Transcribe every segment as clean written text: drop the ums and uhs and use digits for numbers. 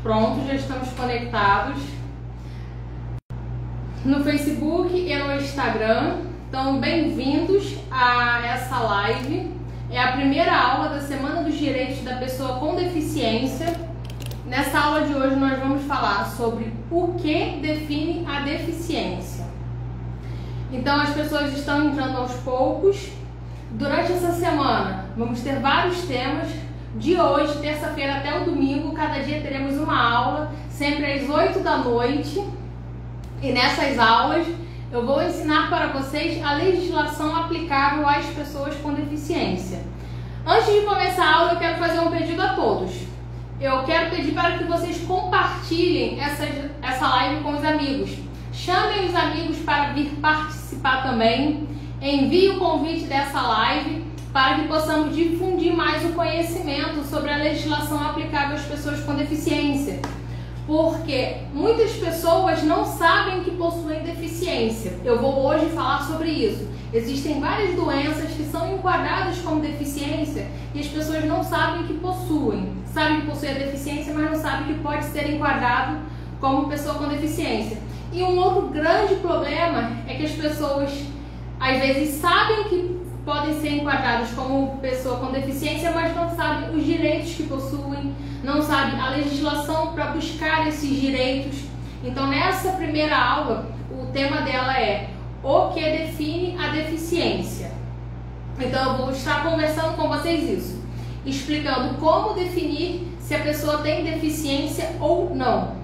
Pronto, já estamos conectados no Facebook e no Instagram. Então, bem-vindos a essa live. É a primeira aula da Semana dos Direitos da Pessoa com Deficiência. Nessa aula de hoje nós vamos falar sobre o que define a deficiência. Então, as pessoas estão entrando aos poucos. Durante essa semana vamos ter vários temas. De hoje, terça-feira até o domingo, cada dia teremos uma aula, sempre às 8 da noite. E nessas aulas eu vou ensinar para vocês a legislação aplicável às pessoas com deficiência. Antes de começar a aula, eu quero fazer um pedido a todos. Eu quero pedir para que vocês compartilhem essa live com os amigos. Chamem os amigos para vir participar também. Envie o convite dessa live para que possamos difundir mais o conhecimento sobre a legislação aplicável às pessoas com deficiência. Porque muitas pessoas não sabem que possuem deficiência. Eu vou hoje falar sobre isso. Existem várias doenças que são enquadradas como deficiência e as pessoas não sabem que possuem. Sabem que possuem a deficiência, mas não sabem que pode ser enquadrado como pessoa com deficiência. E um outro grande problema é que as pessoas às vezes sabem que podem ser enquadrados como pessoa com deficiência, mas não sabem os direitos que possuem, não sabem a legislação para buscar esses direitos. Então, nessa primeira aula, o tema dela é o que define a deficiência. Então, eu vou estar conversando com vocês isso, explicando como definir se a pessoa tem deficiência ou não.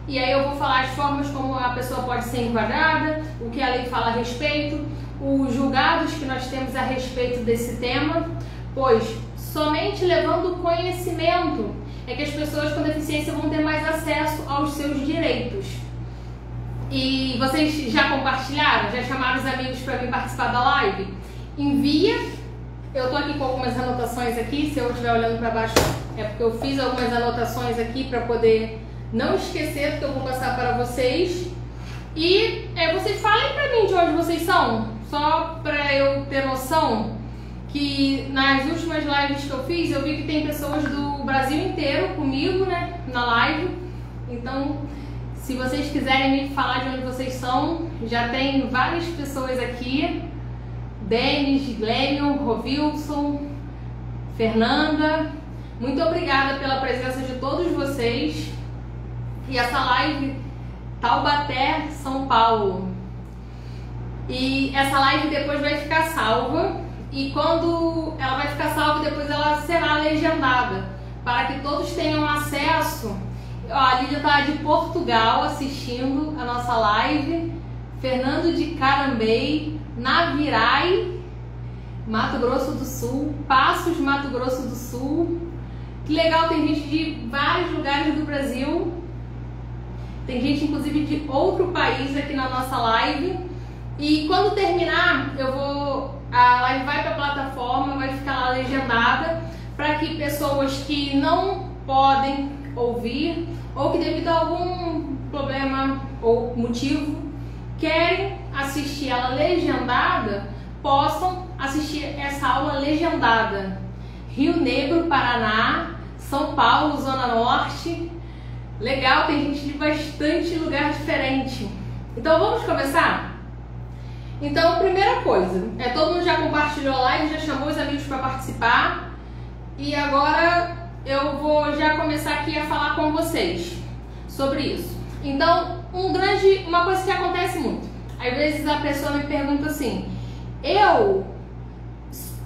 E aí eu vou falar as formas como a pessoa pode ser enquadrada, o que a lei fala a respeito, os julgados que nós temos a respeito desse tema, pois somente levando conhecimento é que as pessoas com deficiência vão ter mais acesso aos seus direitos. E vocês já compartilharam? Já chamaram os amigos para vir participar da live? Envia. Eu estou aqui com algumas anotações aqui, se eu estiver olhando para baixo é porque eu fiz algumas anotações aqui para poder não esquecer do que eu vou passar para vocês. E vocês falem para mim de onde vocês são, só para eu ter noção que nas últimas lives que eu fiz, eu vi que tem pessoas do Brasil inteiro comigo, né, na live. Então, se vocês quiserem me falar de onde vocês são, já tem várias pessoas aqui. Denis, Glênio, Rovilson, Fernanda. Muito obrigada pela presença de todos vocês. E essa live, Taubaté, São Paulo. E essa live depois vai ficar salva. E quando ela vai ficar salva, depois ela será legendada, para que todos tenham acesso. Ó, a Lídia está de Portugal assistindo a nossa live. Fernando de Carambei, Navirai, Mato Grosso do Sul, Passos, Mato Grosso do Sul. Que legal, tem gente de vários lugares do Brasil. Tem gente, inclusive, de outro país aqui na nossa live. E quando terminar, a live vai para a plataforma, vai ficar lá legendada, para que pessoas que não podem ouvir, ou que devido a algum problema ou motivo, querem assistir ela legendada, possam assistir essa aula legendada. Rio Negro, Paraná, São Paulo, Zona Norte. Legal, tem gente de bastante lugar diferente. Então vamos começar? Então, primeira coisa, todo mundo já compartilhou a live, já chamou os amigos para participar. E agora eu vou já começar aqui a falar com vocês sobre isso. Então, uma coisa que acontece muito. Às vezes a pessoa me pergunta assim: eu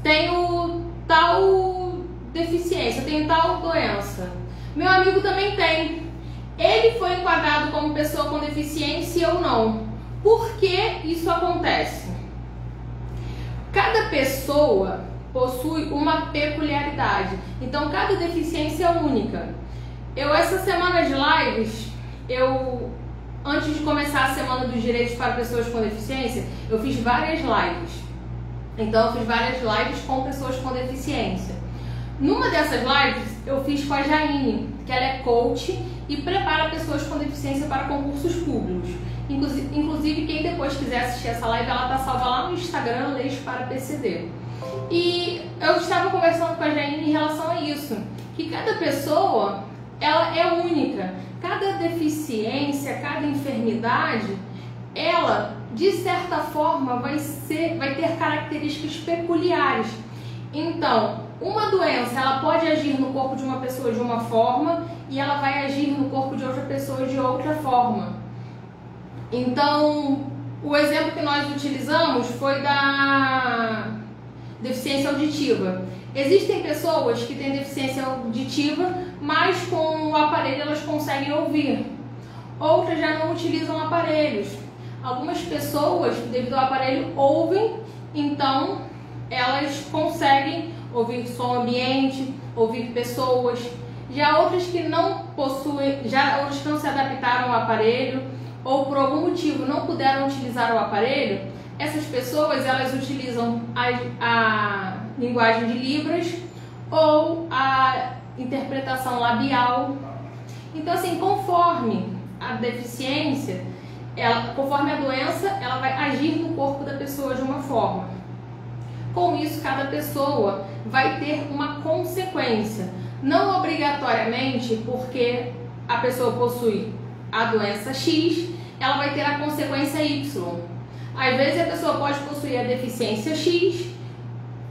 tenho tal deficiência, eu tenho tal doença. Meu amigo também tem. Ele foi enquadrado como pessoa com deficiência e eu não. Por que isso acontece? Cada pessoa possui uma peculiaridade. Então, cada deficiência é única. Essa semana de lives, antes de começar a Semana dos Direitos para Pessoas com Deficiência, eu fiz várias lives. Então, eu fiz várias lives com pessoas com deficiência. Numa dessas lives, eu fiz com a Jaine, que ela é coach e prepara pessoas com deficiência para concursos públicos. Inclusive, quem depois quiser assistir essa live, ela está salva lá no Instagram, Leis para PCD. E eu estava conversando com a Jaine em relação a isso, que cada pessoa ela é única. Cada deficiência, cada enfermidade, ela, de certa forma, vai ter características peculiares. Então, uma doença, ela pode agir no corpo de uma pessoa de uma forma e ela vai agir no corpo de outra pessoa de outra forma. Então, o exemplo que nós utilizamos foi da deficiência auditiva. Existem pessoas que têm deficiência auditiva, mas com o aparelho elas conseguem ouvir. Outras já não utilizam aparelhos. Algumas pessoas, devido ao aparelho, ouvem, então elas conseguem ouvir som ambiente, ouvir pessoas. Já outras que não possuem, já outras que não se adaptaram ao aparelho ou por algum motivo não puderam utilizar o aparelho, essas pessoas elas utilizam a linguagem de Libras ou a interpretação labial. Então, assim, conforme a deficiência, conforme a doença, ela vai agir no corpo da pessoa de uma forma. Com isso, cada pessoa vai ter uma consequência. Não obrigatoriamente porque a pessoa possui a doença X, ela vai ter a consequência Y. Às vezes a pessoa pode possuir a deficiência X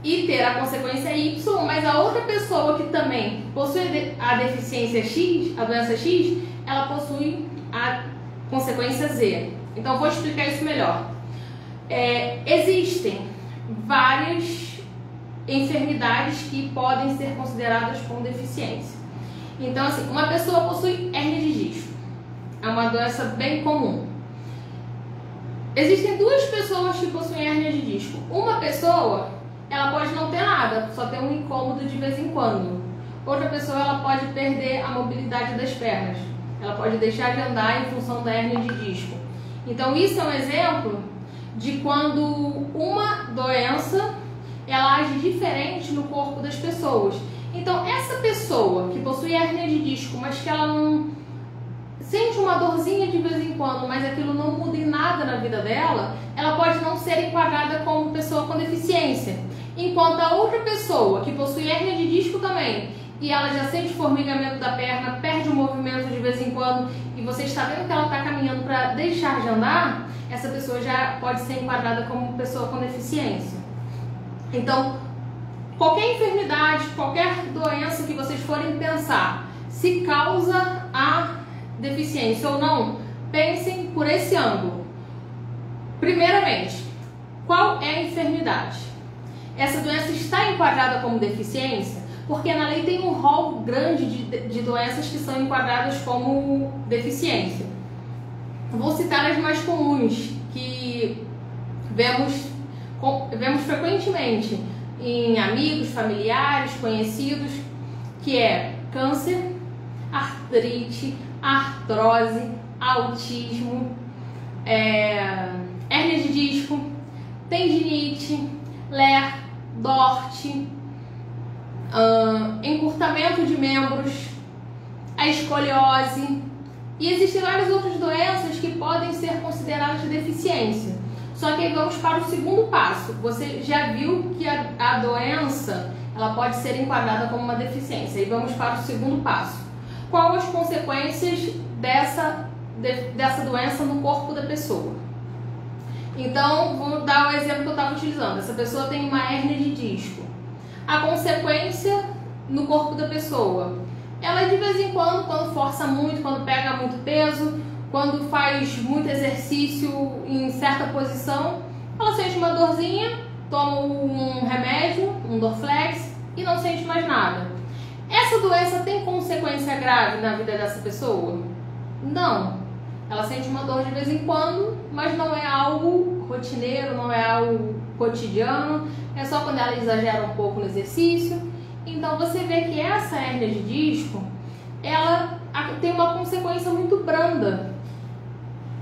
e ter a consequência Y, mas a outra pessoa que também possui a deficiência X, a doença X, ela possui a consequência Z. Então vou explicar isso melhor. Existem várias enfermidades que podem ser consideradas como deficiência. Então, assim, uma pessoa possui hérnia de disco. É uma doença bem comum. Existem duas pessoas que possuem hérnia de disco. Uma pessoa, ela pode não ter nada, só ter um incômodo de vez em quando. Outra pessoa, ela pode perder a mobilidade das pernas. Ela pode deixar de andar em função da hérnia de disco. Então, isso é um exemplo de quando uma doença, ela age diferente no corpo das pessoas. Então, essa pessoa que possui hérnia de disco, mas que ela não sente uma dorzinha de vez em quando, mas aquilo não muda em nada na vida dela, ela pode não ser enquadrada como pessoa com deficiência. Enquanto a outra pessoa que possui hérnia de disco também, e ela já sente formigamento da perna, perde o movimento de vez em quando, e você está vendo que ela está caminhando para deixar de andar, essa pessoa já pode ser enquadrada como pessoa com deficiência. Então, qualquer enfermidade, qualquer doença que vocês forem pensar, se causa a deficiência ou não, pensem por esse ângulo. Primeiramente, qual é a enfermidade? Essa doença está enquadrada como deficiência? Porque na lei tem um rol grande de doenças que são enquadradas como deficiência. Vou citar as mais comuns, que vemos frequentemente em amigos, familiares, conhecidos, que é câncer, artrite, artrose, autismo, hérnia de disco, tendinite, LER, DORT, encurtamento de membros, a escoliose, e existem várias outras doenças que podem ser consideradas deficiência. Só que aí vamos para o segundo passo. Você já viu que a doença ela pode ser enquadrada como uma deficiência. E vamos para o segundo passo. Quais as consequências dessa doença no corpo da pessoa? Então, vou dar o exemplo que eu estava utilizando. Essa pessoa tem uma hérnia de disco. A consequência no corpo da pessoa, ela de vez em quando força muito, quando pega muito peso, quando faz muito exercício em certa posição, ela sente uma dorzinha, toma um remédio, um Dorflex e não sente mais nada. Essa doença tem consequência grave na vida dessa pessoa? Não. Ela sente uma dor de vez em quando, mas não é algo rotineiro, não é algo cotidiano, é só quando ela exagera um pouco no exercício. Então você vê que essa hérnia de disco, ela tem uma consequência muito branda.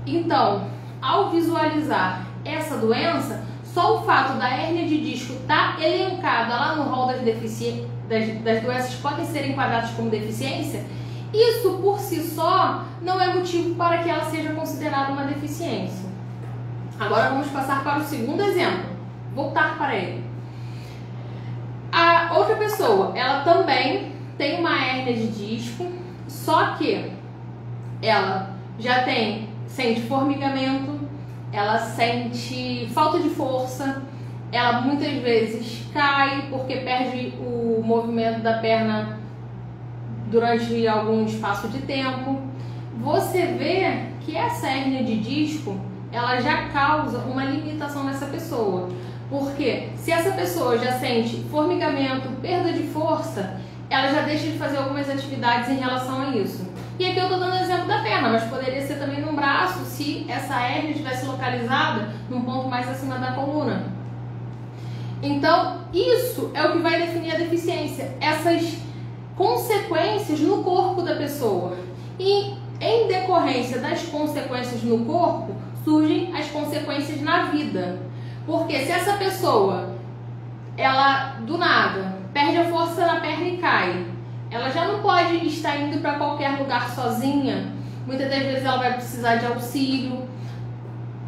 Então, ao visualizar essa doença, só o fato da hérnia de disco estar elencada lá no rol das doenças que podem ser enquadradas como deficiência, isso por si só não é motivo para que ela seja considerada uma deficiência. Agora vamos passar para o segundo exemplo, voltar para ele. A outra pessoa, ela também tem uma hérnia de disco, Só que ela já sente formigamento, ela sente falta de força, ela muitas vezes cai porque perde o movimento da perna durante algum espaço de tempo. Você vê que essa hérnia de disco, ela já causa uma limitação nessa pessoa. Porque se essa pessoa já sente formigamento, perda de força, ela já deixa de fazer algumas atividades em relação a isso. E aqui eu estou dando o exemplo da perna, mas poderia ser também no braço, se essa hérnia estivesse localizada num ponto mais acima da coluna. Então, isso é o que vai definir a deficiência, essas consequências no corpo da pessoa. E em decorrência das consequências no corpo, surgem as consequências na vida. Porque se essa pessoa, ela do nada perde a força na perna e cai, ela já não pode estar indo para qualquer lugar sozinha. Muitas das vezes ela vai precisar de auxílio.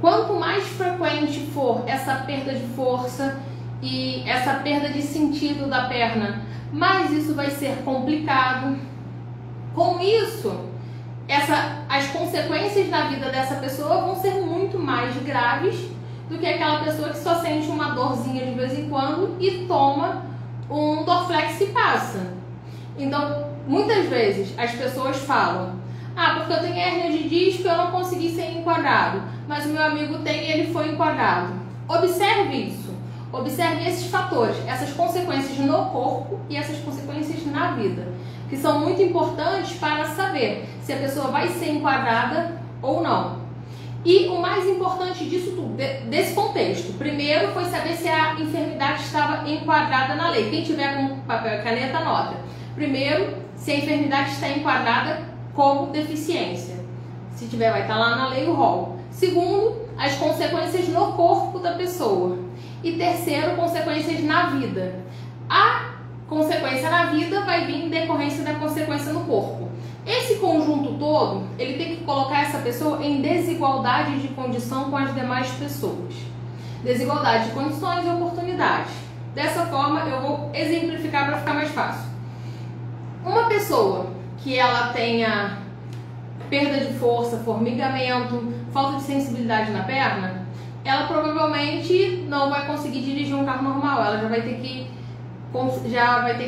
Quanto mais frequente for essa perda de força e essa perda de sentido da perna, mais isso vai ser complicado. Com isso, as consequências na vida dessa pessoa vão ser muito mais graves do que aquela pessoa que só sente uma dorzinha de vez em quando e toma um Dorflex e passa. Então, muitas vezes as pessoas falam: ah, porque eu tenho hérnia de disco e eu não consegui ser enquadrado, mas o meu amigo tem e ele foi enquadrado. Observe isso. Observe esses fatores, essas consequências no corpo e essas consequências na vida, que são muito importantes para saber se a pessoa vai ser enquadrada ou não. E o mais importante disso tudo, desse contexto, primeiro foi saber se a enfermidade estava enquadrada na lei. Quem tiver com papel e caneta, anota. Primeiro, se a enfermidade está enquadrada como deficiência. Se tiver, vai estar lá na lei o rol. Segundo, as consequências no corpo da pessoa. E terceiro, consequências na vida. A consequência na vida vai vir em decorrência da consequência no corpo. Esse conjunto todo, ele tem que colocar essa pessoa em desigualdade de condição com as demais pessoas. Desigualdade de condições e oportunidades. Dessa forma, eu vou exemplificar para ficar mais fácil. Uma pessoa que ela tenha perda de força, formigamento, falta de sensibilidade na perna, ela provavelmente não vai conseguir dirigir um carro normal, ela já vai ter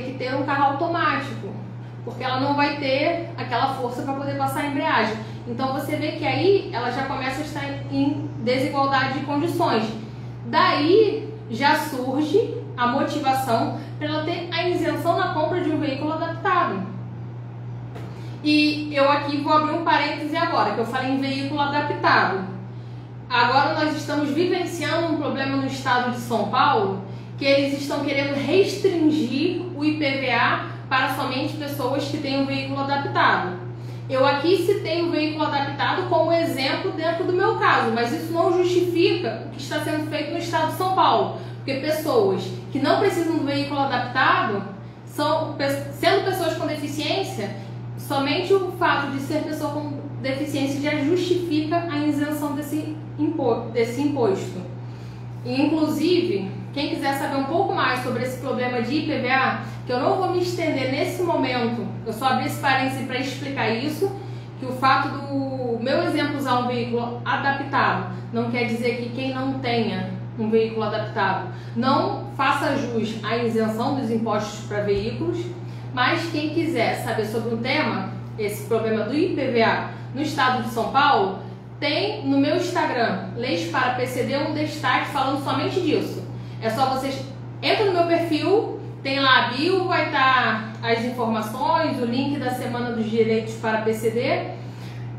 que ter um carro automático, porque ela não vai ter aquela força para poder passar a embreagem. Então você vê que aí ela já começa a estar em desigualdade de condições. Daí já surge a motivação para ela ter a isenção na compra de um veículo adaptado. E eu aqui vou abrir um parêntese agora, que eu falei em veículo adaptado. Agora nós estamos vivenciando um problema no estado de São Paulo, que eles estão querendo restringir o IPVA para somente pessoas que têm um veículo adaptado. Eu aqui citei o veículo adaptado como exemplo dentro do meu caso, mas isso não justifica o que está sendo feito no estado de São Paulo, porque pessoas que não precisam do veículo adaptado, sendo pessoas com deficiência, somente o fato de ser pessoa com deficiência já justifica a isenção desse imposto. E, inclusive, quem quiser saber um pouco mais sobre esse problema de IPVA, que eu não vou me estender nesse momento, eu só abri esse parênteses para explicar isso, que o fato do meu exemplo usar um veículo adaptado não quer dizer que quem não tenha um veículo adaptado não faça jus à isenção dos impostos para veículos, mas quem quiser saber sobre o tema, esse problema do IPVA no estado de São Paulo, tem no meu Instagram, Leis para PCD, um destaque falando somente disso. É só vocês entram no meu perfil, tem lá a bio, vai estar as informações, o link da Semana dos Direitos para PCD.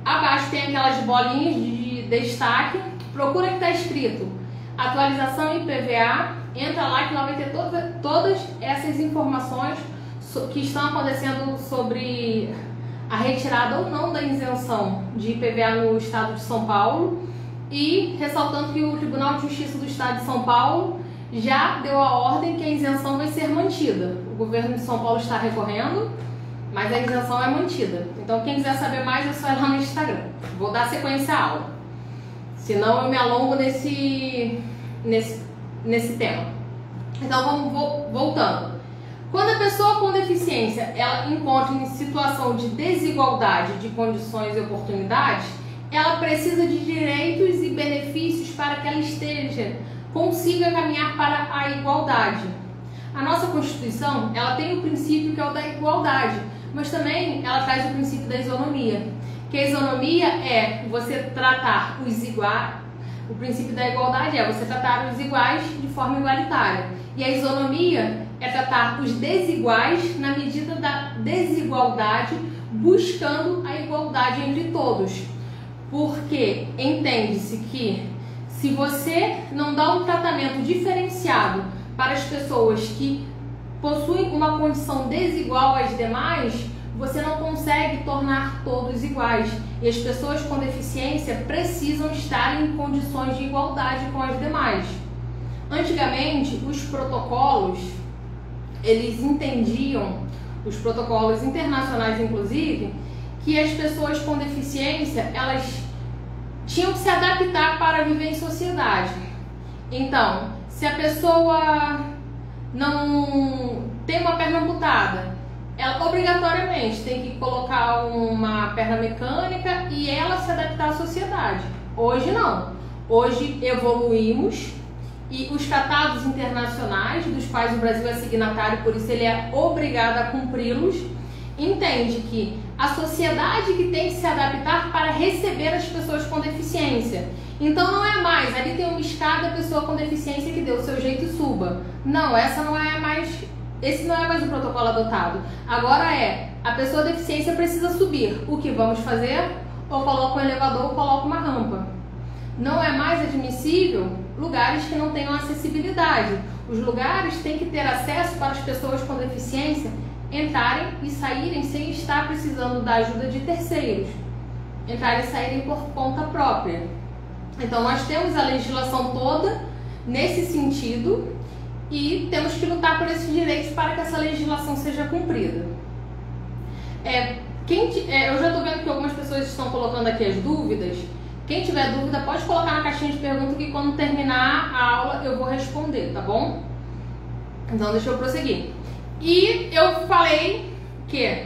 Abaixo tem aquelas bolinhas de destaque, procura que está escrito atualização IPVA, entra lá que lá vai ter todas essas informações que estão acontecendo sobre a retirada ou não da isenção de IPVA no estado de São Paulo, e ressaltando que o Tribunal de Justiça do estado de São Paulo já deu a ordem que a isenção vai ser mantida. O governo de São Paulo está recorrendo, mas a isenção é mantida. Então quem quiser saber mais é só ir lá no Instagram. Vou dar sequência à aula, senão eu me alongo nesse tema. Então vamos voltando. Quando a pessoa com deficiência ela encontra em situação de desigualdade de condições e oportunidades, ela precisa de direitos e benefícios para que ela consiga caminhar para a igualdade. A nossa Constituição, ela tem o princípio que é o da igualdade, mas também ela traz o princípio da isonomia, que a isonomia é você tratar os iguais, o princípio da igualdade é você tratar os iguais de forma igualitária, e a isonomia é tratar os desiguais na medida da desigualdade, buscando a igualdade entre todos, porque entende-se que se você não dá um tratamento diferenciado para as pessoas que possuem uma condição desigual às demais, você não consegue tornar todos iguais. E as pessoas com deficiência precisam estar em condições de igualdade com as demais. Antigamente, os protocolos, eles entendiam, os protocolos internacionais inclusive, que as pessoas com deficiência, elas tinham que se adaptar para viver em sociedade. Então, se a pessoa não tem uma perna amputada, ela obrigatoriamente tem que colocar uma perna mecânica e ela se adaptar à sociedade. Hoje não. Hoje evoluímos e os tratados internacionais, dos quais o Brasil é signatário, por isso ele é obrigado a cumpri-los, entende que a sociedade que tem que se adaptar para receber as pessoas com deficiência. Então não é mais, ali tem uma escada, a pessoa com deficiência que deu o seu jeito e suba. Não, esse não é mais o protocolo adotado. Agora a pessoa com deficiência precisa subir. O que vamos fazer? Ou coloca um elevador ou coloca uma rampa. Não é mais admissível lugares que não tenham acessibilidade. Os lugares têm que ter acesso para as pessoas com deficiência entrarem e saírem sem estar precisando da ajuda de terceiros. Entrarem e saírem por conta própria. Então nós temos a legislação toda nesse sentido e temos que lutar por esses direitos para que essa legislação seja cumprida. Eu já estou vendo que algumas pessoas estão colocando aqui as dúvidas. Quem tiver dúvida pode colocar na caixinha de perguntas que quando terminar a aula eu vou responder, tá bom? Então deixa eu prosseguir. E eu falei que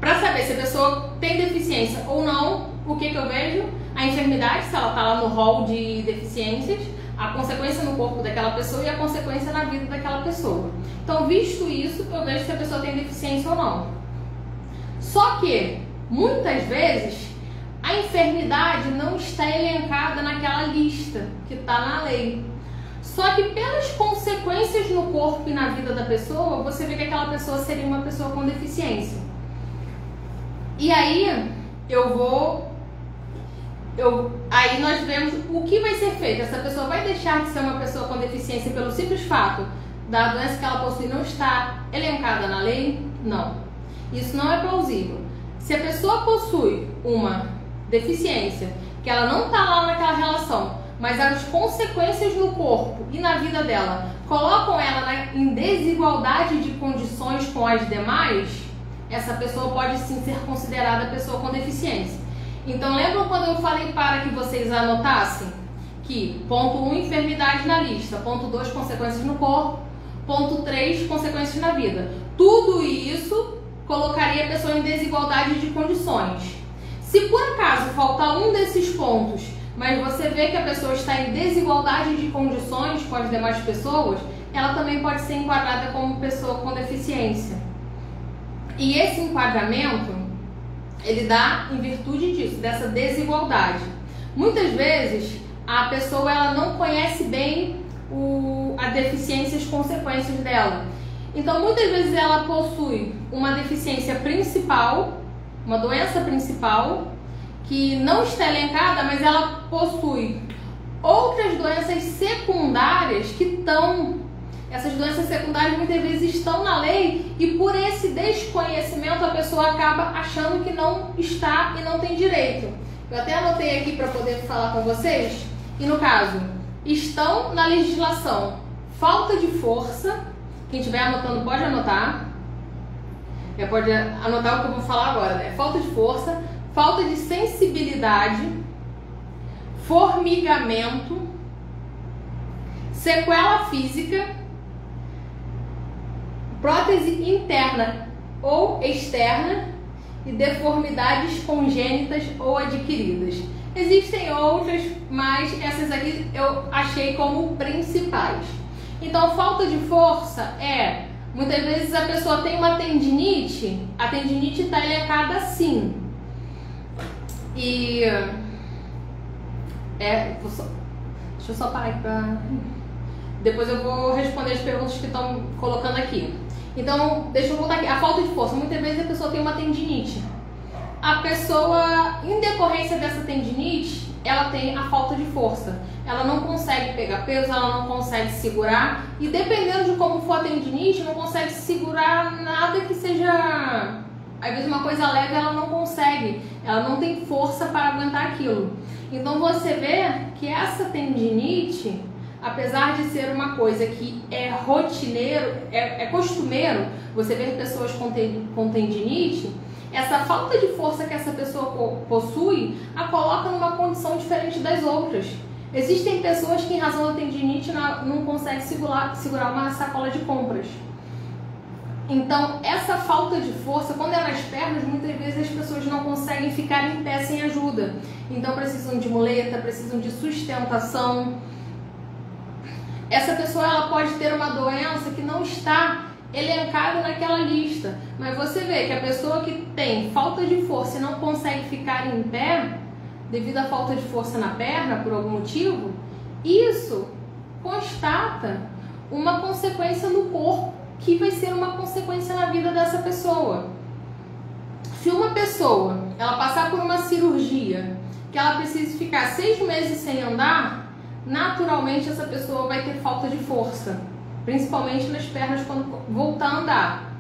para saber se a pessoa tem deficiência ou não, o que eu vejo? A enfermidade, se ela está lá no rol de deficiências, a consequência no corpo daquela pessoa e a consequência na vida daquela pessoa. Então, visto isso, eu vejo se a pessoa tem deficiência ou não. Só que, muitas vezes, a enfermidade não está elencada naquela lista que está na lei. Só que pelas consequências no corpo e na vida da pessoa, você vê que aquela pessoa seria uma pessoa com deficiência. E aí, aí nós vemos o que vai ser feito. Essa pessoa vai deixar de ser uma pessoa com deficiência pelo simples fato da doença que ela possui não estar elencada na lei? Não. Isso não é plausível. Se a pessoa possui uma deficiência, que ela não está lá naquela relação, mas as consequências no corpo e na vida dela colocam ela em desigualdade de condições com as demais, essa pessoa pode sim ser considerada pessoa com deficiência. Então lembram quando eu falei para que vocês anotassem que ponto 1, enfermidade na lista, ponto 2, consequências no corpo, ponto 3, consequências na vida. Tudo isso colocaria a pessoa em desigualdade de condições. Se por acaso faltar um desses pontos, mas você vê que a pessoa está em desigualdade de condições com as demais pessoas, ela também pode ser enquadrada como pessoa com deficiência. E esse enquadramento, ele dá em virtude disso, dessa desigualdade. Muitas vezes, a pessoa ela não conhece bem a deficiência e as consequências dela. Então, muitas vezes ela possui uma deficiência principal, uma doença principal, que não está elencada, mas ela possui outras doenças secundárias que estão... Essas doenças secundárias muitas vezes estão na lei e por esse desconhecimento a pessoa acaba achando que não está e não tem direito. Eu até anotei aqui para poder falar com vocês. E no caso, estão na legislação falta de força. Quem estiver anotando pode anotar. Pode anotar o que eu vou falar agora, né? Falta de força, falta de sensibilidade, formigamento, sequela física, prótese interna ou externa e deformidades congênitas ou adquiridas. Existem outras, mas essas aqui eu achei como principais. Então, falta de força muitas vezes a pessoa tem uma tendinite, a tendinite está elencada assim. E deixa eu só parar aqui para... Depois eu vou responder as perguntas que estão colocando aqui. Então, deixa eu voltar aqui. A falta de força. Muitas vezes a pessoa tem uma tendinite. A pessoa, em decorrência dessa tendinite, ela tem a falta de força. Ela não consegue pegar peso, ela não consegue segurar. E dependendo de como for a tendinite, não consegue segurar nada que seja... Às vezes uma coisa leve ela não consegue. Ela não tem força para aguentar aquilo. Então você vê que essa tendinite, apesar de ser uma coisa que é rotineiro, é costumeiro, você vê pessoas com tendinite, essa falta de força que essa pessoa possui a coloca numa condição diferente das outras. Existem pessoas que, em razão da tendinite, não conseguem segurar uma sacola de compras. Então, essa falta de força, quando é nas pernas, muitas vezes as pessoas não conseguem ficar em pé sem ajuda. Então, precisam de muleta, precisam de sustentação. Essa pessoa ela pode ter uma doença que não está elencada naquela lista, mas você vê que a pessoa que tem falta de força e não consegue ficar em pé, devido à falta de força na perna, por algum motivo, isso constata uma consequência no corpo, que vai ser uma consequência na vida dessa pessoa. Se uma pessoa ela passar por uma cirurgia, que ela precisa ficar 6 meses sem andar, naturalmente essa pessoa vai ter falta de força, principalmente nas pernas quando voltar a andar.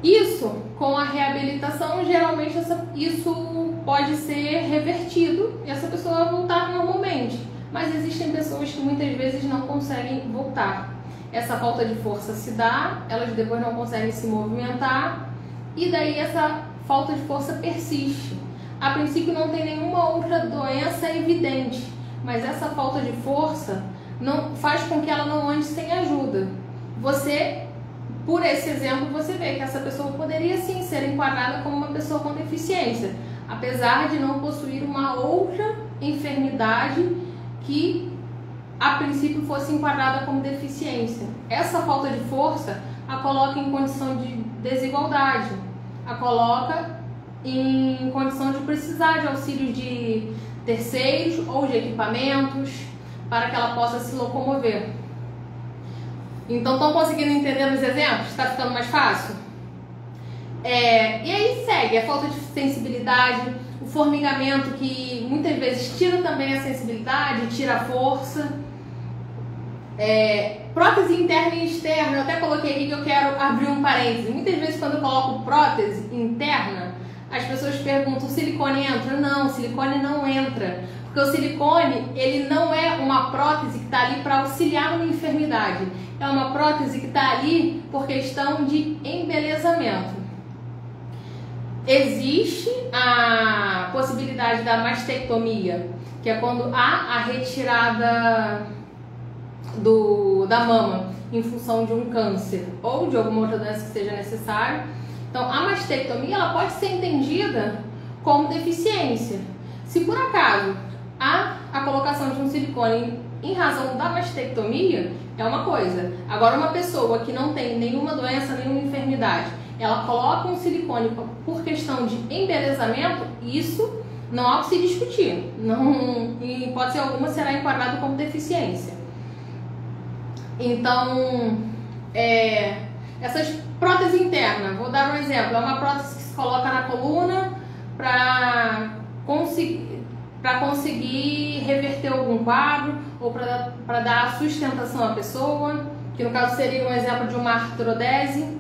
Isso, com a reabilitação, geralmente isso pode ser revertido e essa pessoa vai voltar normalmente. Mas existem pessoas que muitas vezes não conseguem voltar. Essa falta de força se dá, elas depois não conseguem se movimentar e daí essa falta de força persiste. A princípio não tem nenhuma outra doença evidente, mas essa falta de força não faz com que ela não ande sem ajuda. Por esse exemplo, você vê que essa pessoa poderia sim ser enquadrada como uma pessoa com deficiência, apesar de não possuir uma outra enfermidade que a princípio fosse enquadrada como deficiência. Essa falta de força a coloca em condição de desigualdade, a coloca em condição de precisar de auxílio de terceiros ou de equipamentos para que ela possa se locomover. Então, estão conseguindo entender nos exemplos? Está ficando mais fácil? E aí segue a falta de sensibilidade, o formigamento que muitas vezes tira também a sensibilidade, tira a força. Prótese interna e externa, eu até coloquei aqui que eu quero abrir um parêntese. Muitas vezes quando eu coloco prótese interna, as pessoas perguntam, o silicone entra? Não, o silicone não entra. Porque o silicone, ele não é uma prótese que está ali para auxiliar numa enfermidade. É uma prótese que está ali por questão de embelezamento. Existe a possibilidade da mastectomia, que é quando há a retirada da mama em função de um câncer ou de alguma outra doença que seja necessária. Então, a mastectomia ela pode ser entendida como deficiência. Se por acaso há a colocação de um silicone em razão da mastectomia, é uma coisa. Agora, uma pessoa que não tem nenhuma doença, nenhuma enfermidade, ela coloca um silicone por questão de embelezamento, isso não há o que se discutir. Não, em hipótese alguma, será enquadrado como deficiência. Então, essas próteses internas, vou dar um exemplo, é uma prótese que se coloca na coluna para conseguir reverter algum quadro ou para dar sustentação à pessoa, que no caso seria um exemplo de uma artrodese.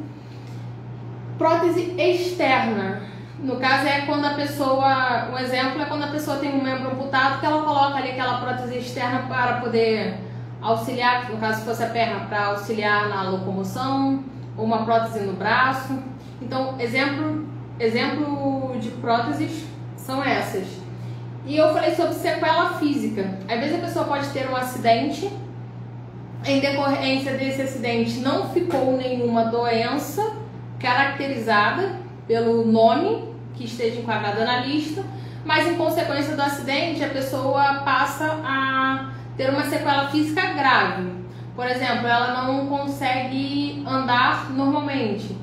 Prótese externa, no caso é quando a pessoa, um exemplo é quando a pessoa tem um membro amputado, que ela coloca ali aquela prótese externa para poder auxiliar, no caso se fosse a perna, para auxiliar na locomoção, ou uma prótese no braço. Então, exemplo de próteses são essas. E eu falei sobre sequela física. Às vezes a pessoa pode ter um acidente Em decorrência desse acidente, não ficou nenhuma doença caracterizada pelo nome que esteja enquadrada na lista, mas em consequência do acidente, a pessoa passa a ter uma sequela física grave. Por exemplo, ela não consegue andar normalmente.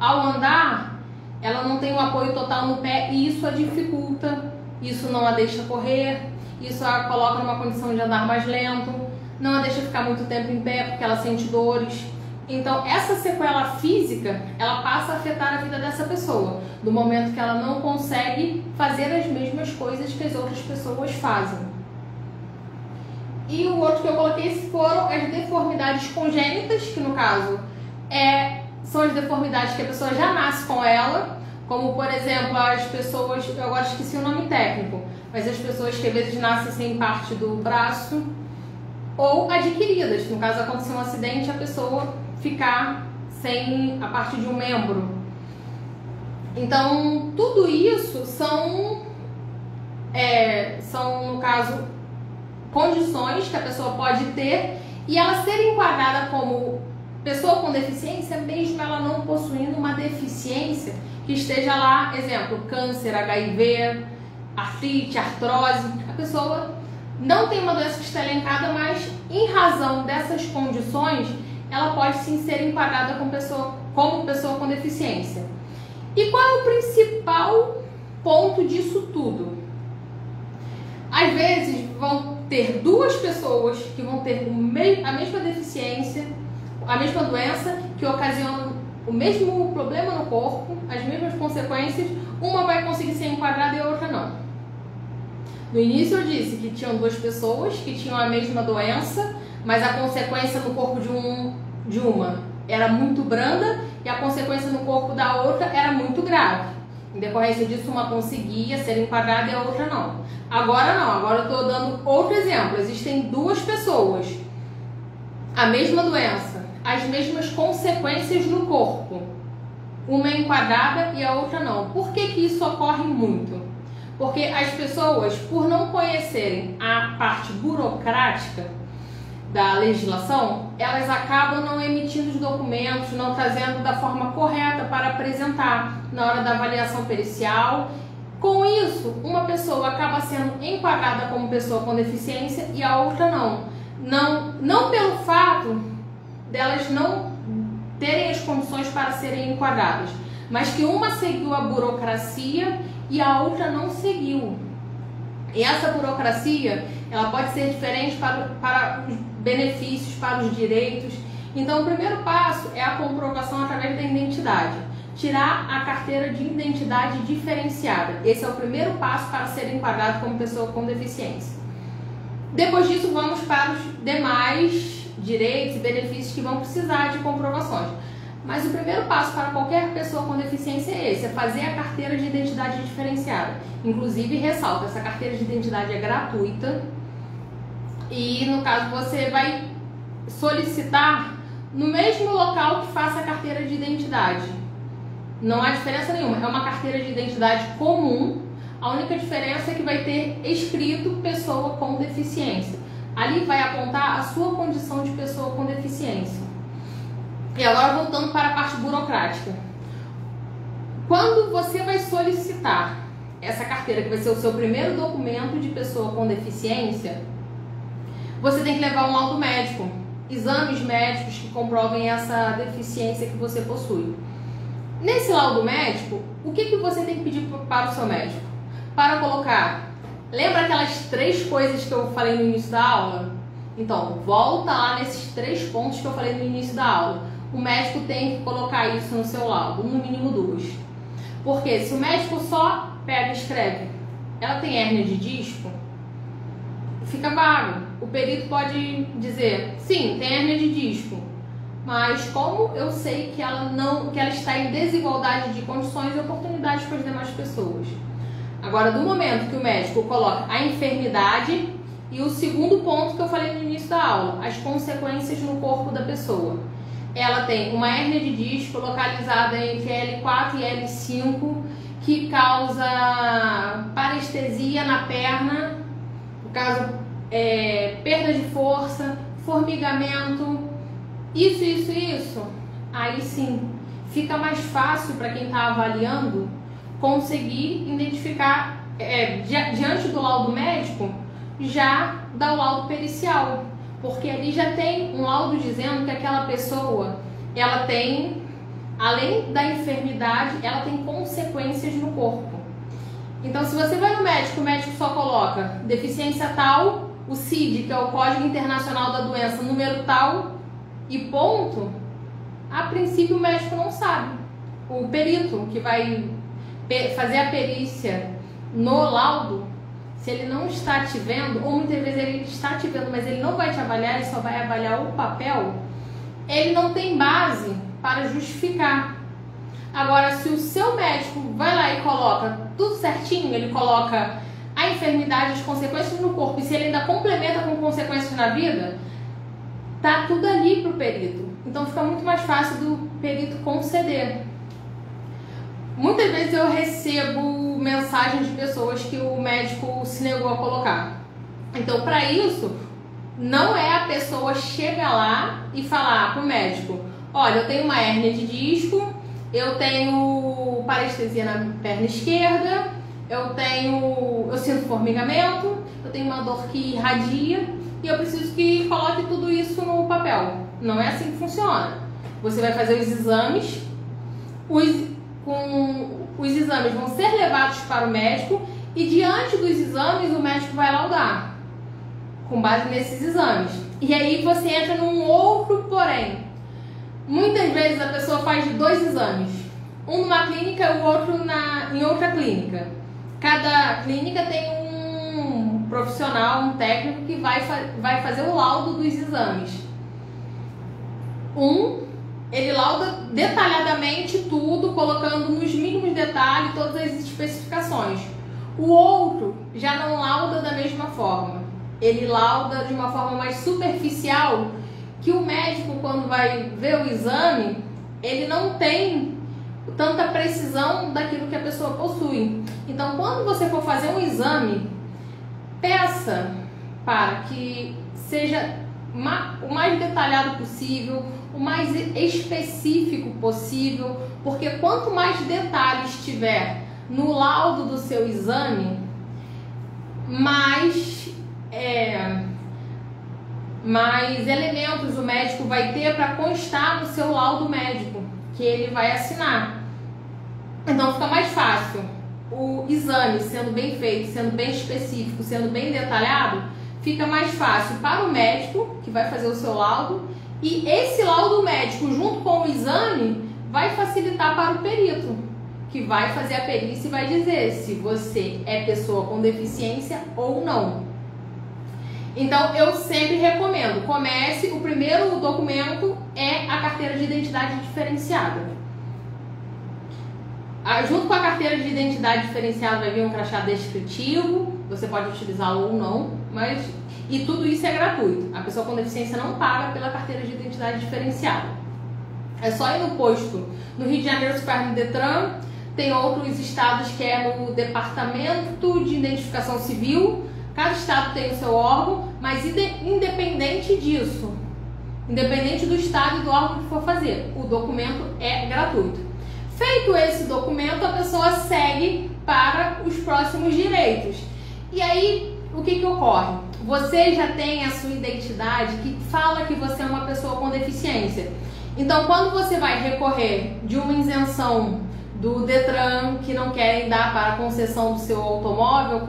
Ao andar, ela não tem um apoio total no pé e isso a dificulta, isso não a deixa correr, isso a coloca numa condição de andar mais lento, não a deixa ficar muito tempo em pé porque ela sente dores. Então, essa sequela física, ela passa a afetar a vida dessa pessoa, do momento que ela não consegue fazer as mesmas coisas que as outras pessoas fazem. E o outro que eu coloquei foram as deformidades congênitas, que no caso são as deformidades que a pessoa já nasce com ela, como por exemplo as pessoas, eu agora esqueci o nome técnico, mas as pessoas que às vezes nascem sem parte do braço, ou adquiridas, no caso aconteceu um acidente, a pessoa ficar sem a parte de um membro. Então, tudo isso são no caso, condições que a pessoa pode ter e ela ser enquadrada como pessoa com deficiência, mesmo ela não possuindo uma deficiência que esteja lá, exemplo, câncer, HIV, artrite, artrose. A pessoa não tem uma doença que está elencada, mas em razão dessas condições, ela pode sim ser enquadrada como pessoa com deficiência. E qual é o principal ponto disso tudo? Às vezes vão ter duas pessoas que vão ter a mesma deficiência, a mesma doença, que ocasiona o mesmo problema no corpo, as mesmas consequências, uma vai conseguir ser enquadrada e a outra não. No início eu disse que tinham duas pessoas que tinham a mesma doença, mas a consequência no corpo de uma era muito branda e a consequência no corpo da outra era muito grave. Em decorrência disso, uma conseguia ser enquadrada e a outra não. Agora não, agora eu estou dando outro exemplo. Existem duas pessoas, a mesma doença, as mesmas consequências no corpo. Uma é enquadrada e a outra não. Por que que isso ocorre muito? Porque as pessoas, por não conhecerem a parte burocrática da legislação, elas acabam não emitindo os documentos, não trazendo da forma correta para apresentar na hora da avaliação pericial. Com isso, uma pessoa acaba sendo enquadrada como pessoa com deficiência e a outra não. Não pelo fato delas não terem as condições para serem enquadradas, mas que uma seguiu a burocracia e a outra não seguiu. E essa burocracia, ela pode ser diferente para os benefícios, para os direitos. Então, o primeiro passo é a comprovação através da identidade. Tirar a carteira de identidade diferenciada. Esse é o primeiro passo para ser enquadrado como pessoa com deficiência. Depois disso, vamos para os demais direitos e benefícios que vão precisar de comprovações. Mas o primeiro passo para qualquer pessoa com deficiência é esse, é fazer a carteira de identidade diferenciada. Inclusive, ressalto, essa carteira de identidade é gratuita e, no caso, você vai solicitar no mesmo local que faça a carteira de identidade. Não há diferença nenhuma, é uma carteira de identidade comum, a única diferença é que vai ter escrito pessoa com deficiência. Ali vai apontar a sua condição de pessoa com deficiência. E agora voltando para a parte burocrática. Quando você vai solicitar essa carteira, que vai ser o seu primeiro documento de pessoa com deficiência, você tem que levar um laudo médico, exames médicos que comprovem essa deficiência que você possui. Nesse laudo médico, o que você tem que pedir para o seu médico? Para colocar, lembra aquelas 3 coisas que eu falei no início da aula? Então, volta lá nesses 3 pontos que eu falei no início da aula. O médico tem que colocar isso no seu laudo, no mínimo 2. Porque se o médico só pega e escreve, ela tem hérnia de disco, fica vago. O perito pode dizer, sim, tem hérnia de disco, mas como eu sei que ela está em desigualdade de condições e oportunidades com as demais pessoas? Agora, do momento que o médico coloca a enfermidade e o segundo ponto que eu falei no início da aula, as consequências no corpo da pessoa. Ela tem uma hérnia de disco localizada entre L4 e L5 que causa parestesia na perna. No caso, perda de força, formigamento, isso, aí sim fica mais fácil para quem está avaliando conseguir identificar, diante do laudo médico, já dá o laudo pericial, porque ali já tem um laudo dizendo que aquela pessoa, ela tem, além da enfermidade, ela tem consequências no corpo. Então, se você vai no médico, o médico só coloca deficiência tal, o CID, que é o Código Internacional da Doença, número tal e ponto, a princípio o médico não sabe. O perito que vai fazer a perícia no laudo, se ele não está te vendo, ou muitas vezes ele está te vendo, mas ele não vai te avaliar, ele só vai avaliar o papel, ele não tem base para justificar. Agora, se o seu médico vai lá e coloca tudo certinho, ele coloca a enfermidade, as consequências no corpo, e se ele ainda complementa com consequências na vida, tá tudo ali pro perito. Então fica muito mais fácil do perito conceder. Muitas vezes eu recebo mensagens de pessoas que o médico se negou a colocar. Então, para isso, não é a pessoa chegar lá e falar pro médico: olha, eu tenho uma hérnia de disco, eu tenho parestesia na perna esquerda, eu sinto formigamento, eu tenho uma dor que irradia e eu preciso que coloque tudo isso no papel. Não é assim que funciona. Você vai fazer os exames, os exames vão ser levados para o médico e diante dos exames o médico vai laudar com base nesses exames. E aí você entra num outro porém. Muitas vezes a pessoa faz 2 exames, um numa clínica e o outro em outra clínica. Cada clínica tem um profissional, um técnico que vai fazer o laudo dos exames. Ele lauda detalhadamente tudo, colocando nos mínimos detalhes todas as especificações. O outro já não lauda da mesma forma. Ele lauda de uma forma mais superficial, que o médico, quando vai ver o exame, ele não tem tanta precisão daquilo que a pessoa possui. Então, quando você for fazer um exame, peça para que seja o mais detalhado possível, o mais específico possível, porque quanto mais detalhes tiver no laudo do seu exame, mais elementos o médico vai ter para constar no seu laudo médico que ele vai assinar. Então fica mais fácil. O exame sendo bem feito, sendo bem específico, sendo bem detalhado, fica mais fácil para o médico que vai fazer o seu laudo, e esse laudo médico junto com o exame vai facilitar para o perito, que vai fazer a perícia e vai dizer se você é pessoa com deficiência ou não. Então eu sempre recomendo, o primeiro documento é a carteira de identidade diferenciada. Junto com a carteira de identidade diferenciada vai vir um crachá descritivo, você pode utilizá-lo ou não, e tudo isso é gratuito. A pessoa com deficiência não paga pela carteira de identidade diferenciada. É só ir no posto. No Rio de Janeiro se faz no Detran, tem outros estados que é no Departamento de Identificação Civil. Cada estado tem o seu órgão, mas independente disso, independente do estado e do órgão que for fazer, o documento é gratuito. Feito esse documento, a pessoa segue para os próximos direitos. E aí, o que ocorre? Você já tem a sua identidade que fala que você é uma pessoa com deficiência. Então, quando você vai recorrer de uma isenção do Detran, que não querem dar para a concessão do seu automóvel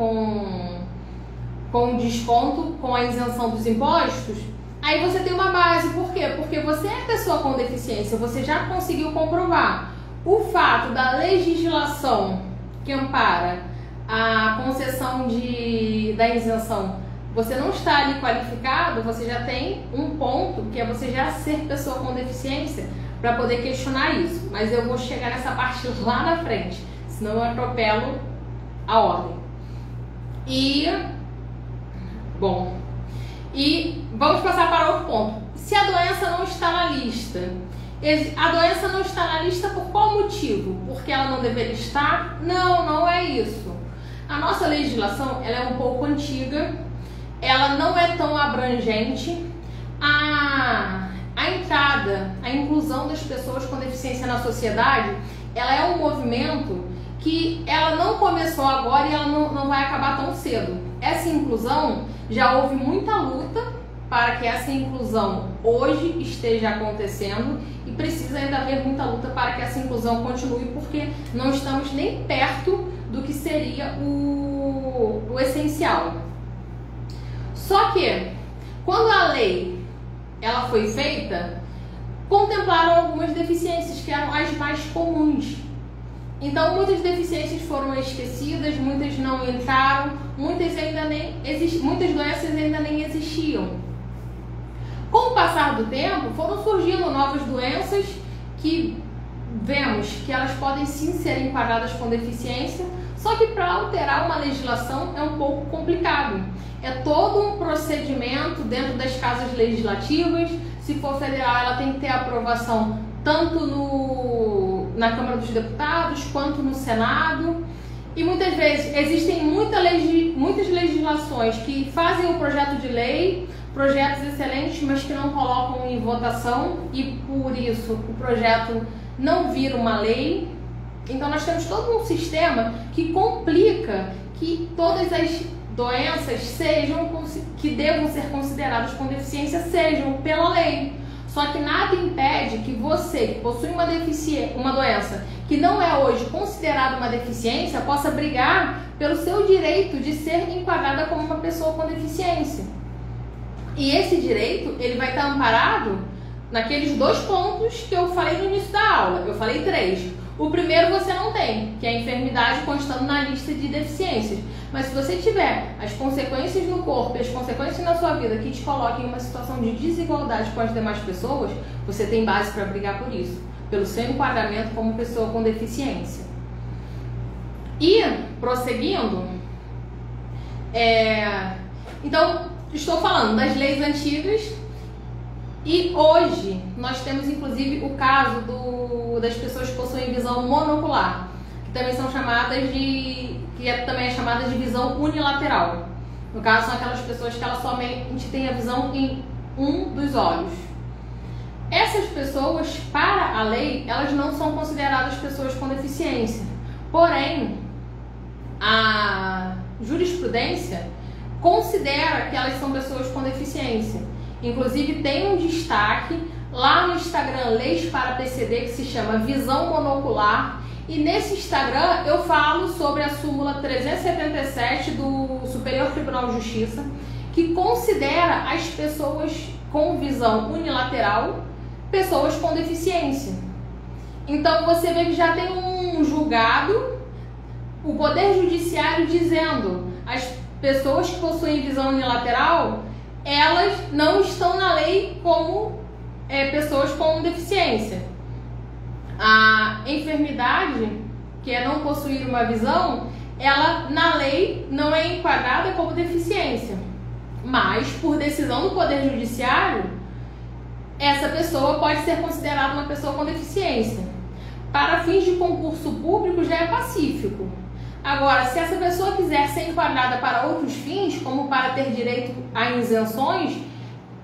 com desconto, com a isenção dos impostos, aí você tem uma base. Por quê? Porque você é pessoa com deficiência, você já conseguiu comprovar. O fato da legislação que ampara a concessão da isenção, você não está ali qualificado, você já tem um ponto, que é você já ser pessoa com deficiência, para poder questionar isso. Mas eu vou chegar nessa parte lá na frente, senão eu atropelo a ordem. E vamos passar para outro ponto. Se a doença não está na lista, a doença não está na lista por qual motivo? Porque ela não deveria estar? Não, não é isso. A nossa legislação ela é um pouco antiga. ela não é tão abrangente. A entrada, a inclusão das pessoas com deficiência na sociedade, ela é um movimento que ela não começou agora e ela não vai acabar tão cedo. Essa inclusão, já houve muita luta para que essa inclusão hoje esteja acontecendo e precisa ainda haver muita luta para que essa inclusão continue, porque não estamos nem perto do que seria o essencial. Só que, quando a lei ela foi feita, contemplaram algumas deficiências que eram as mais comuns. Então, muitas deficiências foram esquecidas, muitas não entraram, muitas doenças ainda nem existiam. Com o passar do tempo, foram surgindo novas doenças que vemos que elas podem sim ser enquadradas com deficiência, só que para alterar uma legislação é um pouco complicado. É todo um procedimento dentro das casas legislativas. Se for federal, ela tem que ter aprovação tanto na Câmara dos Deputados quanto no Senado. E muitas vezes existem muitas legislações que fazem o projeto de lei, projetos excelentes, mas que não colocam em votação e por isso o projeto não vira uma lei. Então nós temos todo um sistema que complica que todas as doenças que devam ser consideradas com deficiência sejam pela lei. Só que nada impede que você, que possui uma doença que não é hoje considerada uma deficiência, possa brigar pelo seu direito de ser enquadrada como uma pessoa com deficiência. E esse direito, ele vai estar amparado naqueles 2 pontos que eu falei no início da aula. Eu falei 3. O primeiro você não tem, que é a enfermidade constando na lista de deficiências. Mas se você tiver as consequências no corpo e as consequências na sua vida que te coloquem em uma situação de desigualdade com as demais pessoas, você tem base para brigar por isso, pelo seu enquadramento como pessoa com deficiência. E, prosseguindo, então, estou falando das leis antigas e hoje nós temos inclusive o caso das pessoas que possuem visão monocular, que também são chamadas de visão unilateral. No caso, são aquelas pessoas que elas somente têm a visão em um dos olhos. Essas pessoas, para a lei, elas não são consideradas pessoas com deficiência. Porém, a jurisprudência considera que elas são pessoas com deficiência. Inclusive, tem um destaque lá no Instagram Leis para PCD que se chama Visão Monocular. E nesse Instagram eu falo sobre a súmula 377 do Superior Tribunal de Justiça, que considera as pessoas com visão unilateral pessoas com deficiência. Então você vê que já tem um julgado, o Poder Judiciário dizendo as pessoas que possuem visão unilateral, elas não estão na lei como pessoas com deficiência. A enfermidade, que é não possuir uma visão, ela na lei não é enquadrada como deficiência. Mas, por decisão do Poder Judiciário, essa pessoa pode ser considerada uma pessoa com deficiência. Para fins de concurso público já é pacífico. Agora, se essa pessoa quiser ser enquadrada para outros fins, como para ter direito a isenções,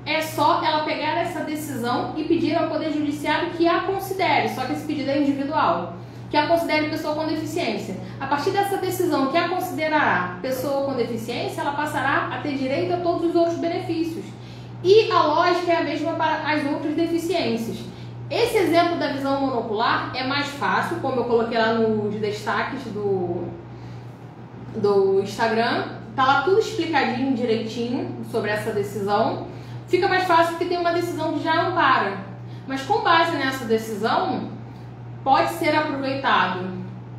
é só ela pegar essa decisão e pedir ao Poder Judiciário que a considere, só que esse pedido é individual, que a considere pessoa com deficiência. A partir dessa decisão que a considerará pessoa com deficiência, ela passará a ter direito a todos os outros benefícios. E a lógica é a mesma para as outras deficiências. Esse exemplo da visão monocular é mais fácil, como eu coloquei lá nos destaques do Instagram, tá lá tudo explicadinho, direitinho sobre essa decisão. Fica mais fácil porque tem uma decisão que já ampara. Mas com base nessa decisão, pode ser aproveitado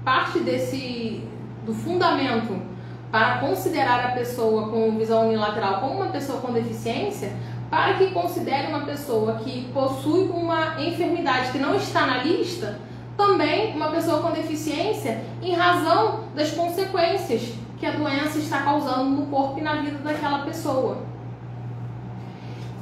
parte do fundamento para considerar a pessoa com visão unilateral como uma pessoa com deficiência, para que considere uma pessoa que possui uma enfermidade que não está na lista, também uma pessoa com deficiência, em razão das consequências que a doença está causando no corpo e na vida daquela pessoa.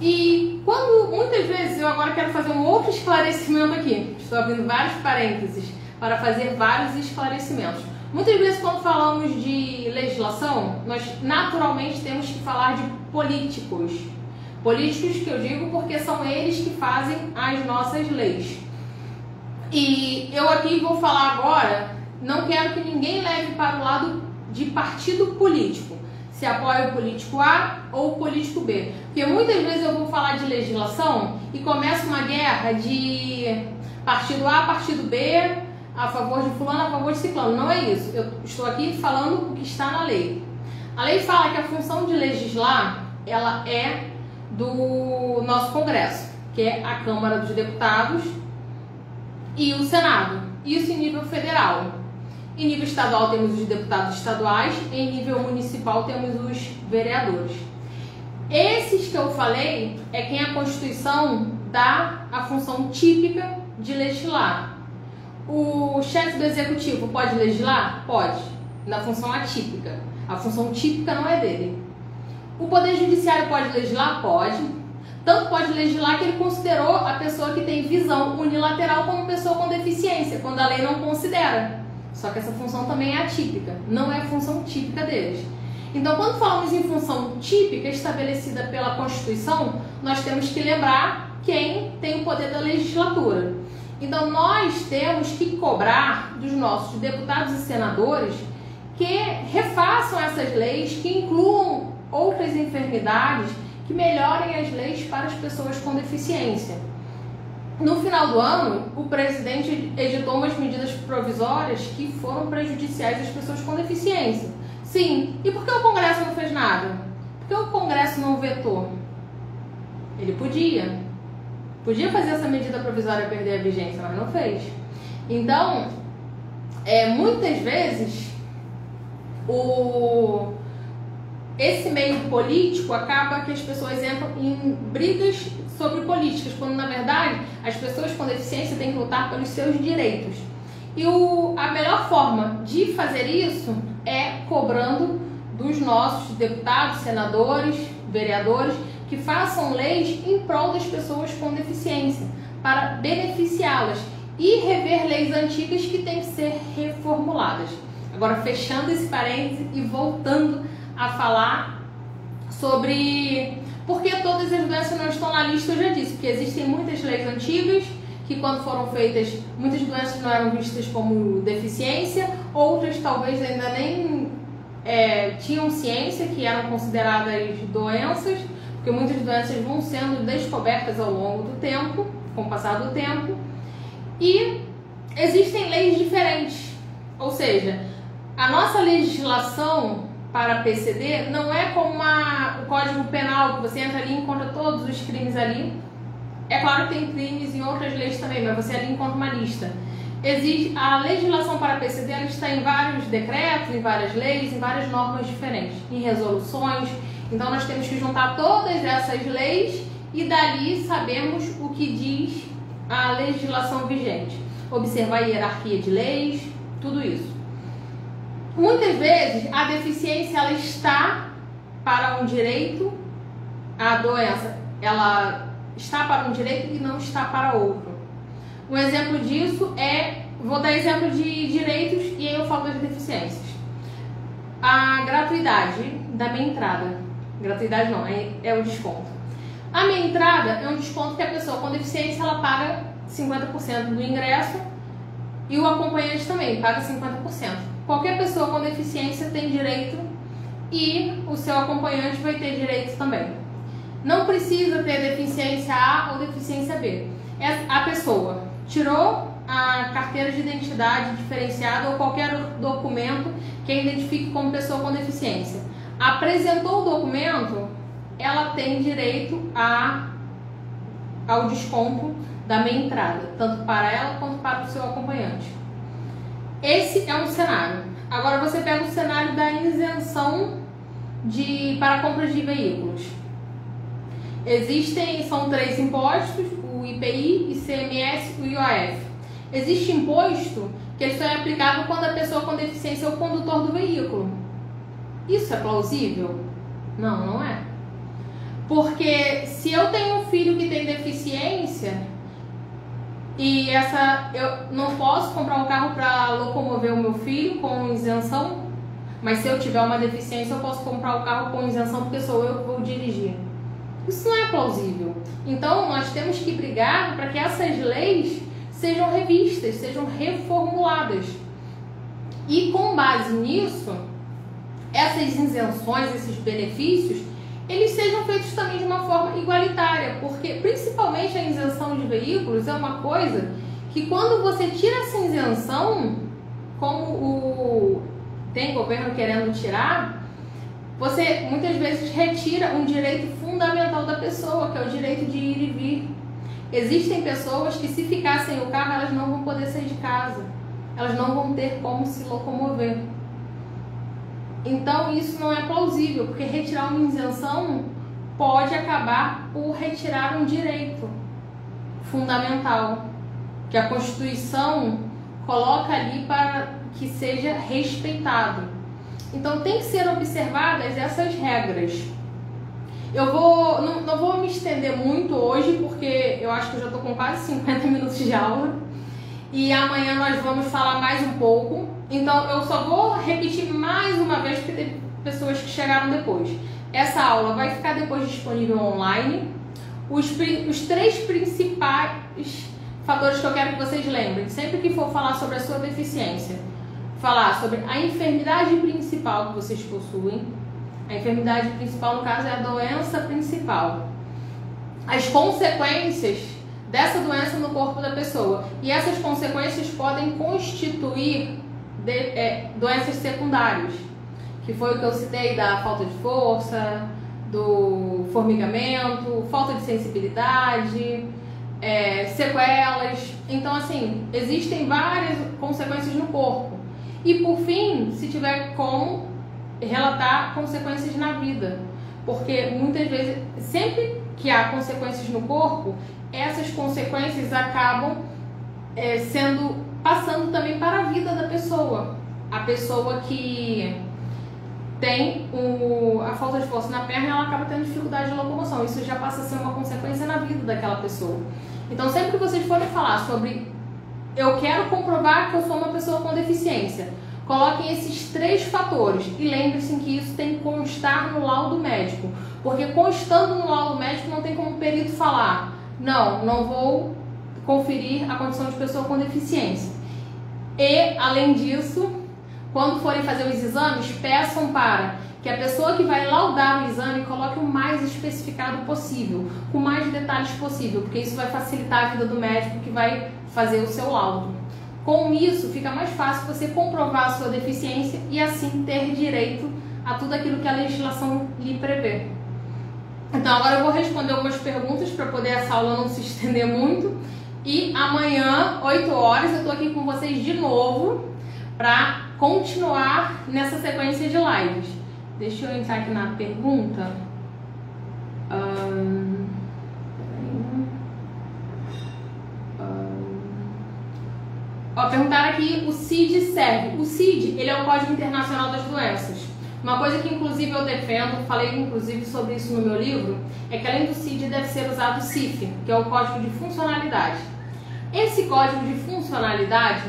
E quando muitas vezes, eu agora quero fazer um outro esclarecimento aqui, estou abrindo vários parênteses para fazer vários esclarecimentos. Muitas vezes, quando falamos de legislação, nós naturalmente temos que falar de políticos. Políticos que eu digo porque são eles que fazem as nossas leis. E eu aqui vou falar agora, não quero que ninguém leve para o lado de partido político, se apoia o político A ou o político B. Porque muitas vezes eu vou falar de legislação e começa uma guerra de partido A, partido B, a favor de fulano, a favor de ciclano. Não é isso. Eu estou aqui falando o que está na lei. A lei fala que a função de legislar, ela é do nosso Congresso, que é a Câmara dos Deputados e o Senado. Isso em nível federal. Em nível estadual temos os deputados estaduais, em nível municipal temos os vereadores. Esses que eu falei é quem a Constituição dá a função típica de legislar. O chefe do executivo pode legislar? Pode, na função atípica. A função típica não é dele. O Poder Judiciário pode legislar? Pode. Tanto pode legislar que ele considerou a pessoa que tem visão unilateral como pessoa com deficiência, quando a lei não considera. Só que essa função também é atípica, não é a função típica deles. Então, quando falamos em função típica estabelecida pela Constituição, nós temos que lembrar quem tem o poder da legislatura. Então, nós temos que cobrar dos nossos deputados e senadores que refaçam essas leis, que incluam outras enfermidades, que melhorem as leis para as pessoas com deficiência. No final do ano, o presidente editou umas medidas provisórias que foram prejudiciais às pessoas com deficiência. Sim, e por que o Congresso não fez nada? Por que o Congresso não vetou? Ele podia fazer essa medida provisória perder a vigência, mas não fez. Então, muitas vezes, esse meio político acaba que as pessoas entram em brigas sobre políticas, quando na verdade as pessoas com deficiência têm que lutar pelos seus direitos. E a melhor forma de fazer isso é cobrando dos nossos deputados, senadores, vereadores, que façam leis em prol das pessoas com deficiência, para beneficiá-las e rever leis antigas que têm que ser reformuladas. Agora, fechando esse parêntese e voltando a falar sobre por que todas as doenças não estão na lista, eu já disse, porque existem muitas leis antigas que quando foram feitas, muitas doenças não eram vistas como deficiência, outras talvez ainda nem tinham ciência que eram consideradas doenças, porque muitas doenças vão sendo descobertas ao longo do tempo, com o passar do tempo, e existem leis diferentes, ou seja, a nossa legislação para PCD não é como o Código Penal, que você entra ali e encontra todos os crimes ali. É claro que tem crimes em outras leis também, mas você ali encontra uma lista. A legislação para PCD ela está em vários decretos, em várias leis, em várias normas diferentes, em resoluções. Então nós temos que juntar todas essas leis e dali sabemos o que diz a legislação vigente. Observar a hierarquia de leis, tudo isso. Muitas vezes a deficiência ela está para um direito, a doença ela está para um direito e não está para outro. Um exemplo disso vou dar exemplo de direitos e aí eu falo das deficiências. A gratuidade da meia entrada. Gratuidade não, é o desconto. A meia entrada é um desconto que a pessoa com deficiência ela paga 50% do ingresso e o acompanhante também paga 50%. Qualquer pessoa com deficiência tem direito e o seu acompanhante vai ter direito também. Não precisa ter deficiência A ou deficiência B. A pessoa tirou a carteira de identidade diferenciada ou qualquer documento que a identifique como pessoa com deficiência. Apresentou o documento, ela tem direito ao desconto da meia entrada, tanto para ela quanto para o seu acompanhante. Esse é um cenário. Agora você pega o cenário da isenção para compra de veículos. São 3 impostos, o IPI, ICMS e o IOF. Existe imposto que ele só é aplicável quando a pessoa com deficiência é o condutor do veículo. Isso é plausível? Não, não é. Porque se eu tenho um filho que tem deficiência E eu não posso comprar um carro para locomover o meu filho com isenção, mas se eu tiver uma deficiência eu posso comprar o carro com isenção porque sou eu que vou dirigir. Isso não é plausível. Então nós temos que brigar para que essas leis sejam revistas, sejam reformuladas. E com base nisso, essas isenções, esses benefícios, eles sejam feitos também de uma forma igualitária, porque principalmente a isenção de veículos é uma coisa que quando você tira essa isenção, como tem governo querendo tirar, você muitas vezes retira um direito fundamental da pessoa, que é o direito de ir e vir. Existem pessoas que se ficar sem o carro, elas não vão poder sair de casa, elas não vão ter como se locomover. Então isso não é plausível, porque retirar uma isenção pode acabar por retirar um direito fundamental, que a Constituição coloca ali para que seja respeitado. Então tem que ser observadas essas regras. Eu não vou me estender muito hoje, porque eu acho que eu já estou com quase 50 minutos de aula. E amanhã nós vamos falar mais um pouco. Então eu só vou repetir mais uma vez, porque teve pessoas que chegaram depois. Essa aula vai ficar depois disponível online. Os 3 principais fatores que eu quero que vocês lembrem, sempre que for falar sobre a sua deficiência, falar sobre a enfermidade principal que vocês possuem. A enfermidade principal, no caso, é a doença principal. As consequências dessa doença no corpo da pessoa. E essas consequências podem constituir doenças secundárias, que foi o que eu citei da falta de força, do formigamento, falta de sensibilidade, sequelas. Então, assim, existem várias consequências no corpo. E, por fim, se tiver como relatar consequências na vida, porque muitas vezes, sempre que há consequências no corpo, essas consequências acabam passando também para a vida da pessoa. A pessoa que tem a falta de força na perna, ela acaba tendo dificuldade de locomoção. Isso já passa a ser uma consequência na vida daquela pessoa. Então, sempre que vocês forem falar sobre eu quero comprovar que eu sou uma pessoa com deficiência, coloquem esses 3 fatores e lembre-se que isso tem que constar no laudo médico, porque constando no laudo médico não tem como o perito falar não vou conferir a condição de pessoa com deficiência. E, além disso, quando forem fazer os exames, peçam para que a pessoa que vai laudar o exame coloque o mais especificado possível, com mais detalhes possível, porque isso vai facilitar a vida do médico que vai fazer o seu laudo. Com isso, fica mais fácil você comprovar a sua deficiência e assim ter direito a tudo aquilo que a legislação lhe prevê. Então agora eu vou responder algumas perguntas para poder essa aula não se estender muito. E amanhã, 8 horas, eu estou aqui com vocês de novo para continuar nessa sequência de lives. Deixa eu entrar aqui na pergunta. Perguntaram aqui, o CID serve. O CID, ele é o Código Internacional das Doenças. Uma coisa que inclusive eu defendo, falei inclusive sobre isso no meu livro, é que além do CID deve ser usado o CIF, que é o Código de Funcionalidade. Esse Código de Funcionalidade,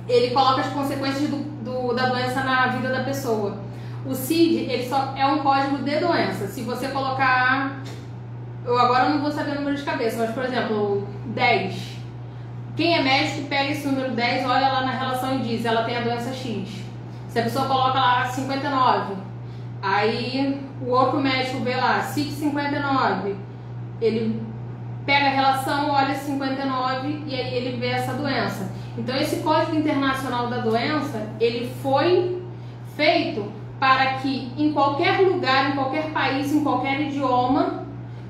ele coloca as consequências da doença na vida da pessoa. O CID, ele só é um código de doença. Se você colocar, eu agora não vou saber o número de cabeça, mas por exemplo, 10. Quem é médico pega esse número 10, olha lá na relação e diz, ela tem a doença X. Se a pessoa coloca lá 59, aí o outro médico vê lá, CID 59, ele pega a relação, olha 59 e aí ele vê essa doença. Então esse Código Internacional da Doença, ele foi feito para que em qualquer lugar, em qualquer país, em qualquer idioma,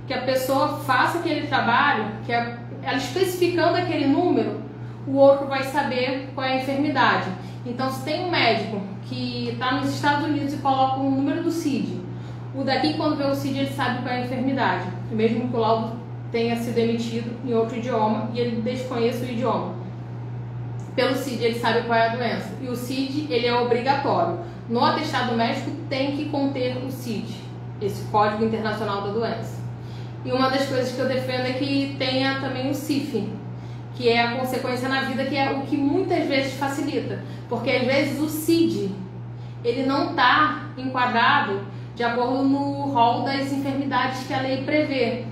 que a pessoa faça aquele trabalho, que ela especificando aquele número, o outro vai saber qual é a enfermidade. Então, se tem um médico que está nos Estados Unidos e coloca o número do CID, o daqui, quando vê o CID, ele sabe qual é a enfermidade, mesmo que o laudo tenha sido emitido em outro idioma e ele desconheça o idioma. Pelo CID, ele sabe qual é a doença. E o CID, ele é obrigatório. No atestado médico, tem que conter o CID, esse Código Internacional da Doença. E uma das coisas que eu defendo é que tenha também o CIF, que é a consequência na vida, que é o que muitas vezes facilita, porque às vezes o CID ele não está enquadrado de acordo no rol das enfermidades que a lei prevê,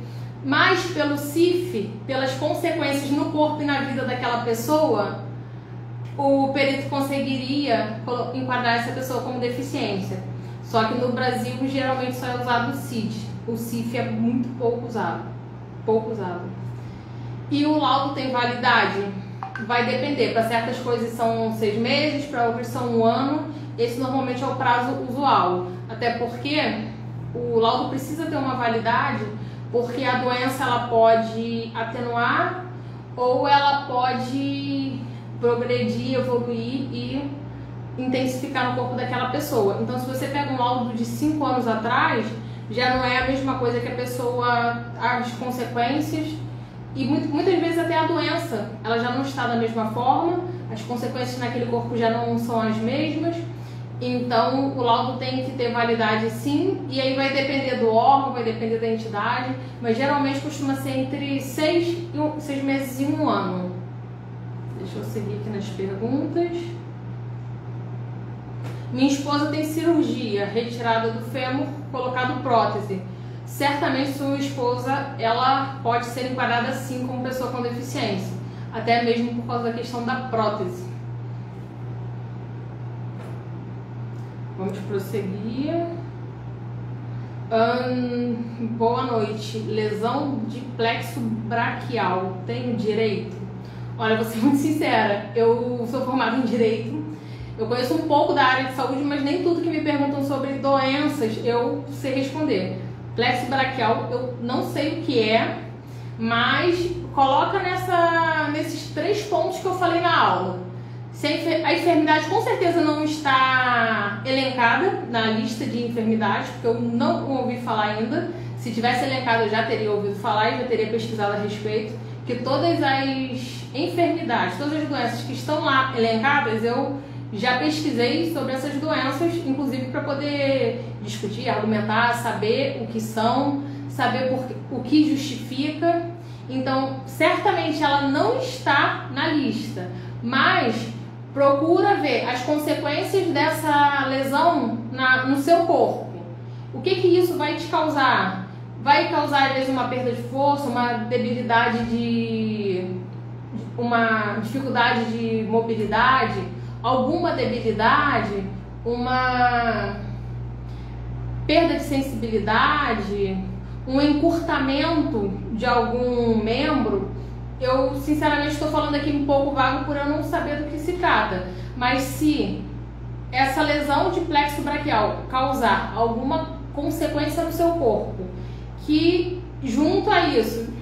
mas pelo CIF, pelas consequências no corpo e na vida daquela pessoa, o perito conseguiria enquadrar essa pessoa como deficiência. Só que no Brasil geralmente só é usado o CID, o CIF é muito pouco usado. E o laudo tem validade? Vai depender, para certas coisas são 6 meses, para outras são 1 ano, esse normalmente é o prazo usual, até porque o laudo precisa ter uma validade, porque a doença ela pode atenuar ou ela pode progredir, evoluir e intensificar no corpo daquela pessoa. Então se você pega um laudo de 5 anos atrás, já não é a mesma coisa que a pessoa, as consequências e muitas vezes até a doença, ela já não está da mesma forma, as consequências naquele corpo já não são as mesmas, então o laudo tem que ter validade sim, e aí vai depender do órgão, vai depender da entidade, mas geralmente costuma ser entre 6 meses e 1 ano. Deixa eu seguir aqui nas perguntas. Minha esposa tem cirurgia, retirada do fêmur, colocado prótese. Certamente sua esposa ela pode ser enquadrada sim como pessoa com deficiência, até mesmo por causa da questão da prótese. Vamos prosseguir. Boa noite. Lesão de plexo braquial, tenho direito? Olha, vou ser muito sincera, eu sou formada em Direito, eu conheço um pouco da área de saúde, mas nem tudo que me perguntam sobre doenças eu sei responder. Plexo braquial eu não sei o que é, mas coloca nesses 3 pontos que eu falei na aula. Se a enfermidade com certeza não está elencada na lista de enfermidades, porque eu não ouvi falar ainda. Se tivesse elencado eu já teria ouvido falar e já teria pesquisado a respeito. Que todas as enfermidades, todas as doenças que estão lá elencadas, eu já pesquisei sobre essas doenças, inclusive para poder discutir, argumentar, saber o que são, saber o que justifica. Então, certamente ela não está na lista, mas procura ver as consequências dessa lesão no seu corpo. O que isso vai te causar? Vai causar, às vezes, uma perda de força, uma debilidade uma dificuldade de mobilidade, alguma debilidade, uma perda de sensibilidade, um encurtamento de algum membro. Eu, sinceramente, estou falando aqui um pouco vago por eu não saber do que se trata, mas se essa lesão de plexo braquial causar alguma consequência no seu corpo, que junto a isso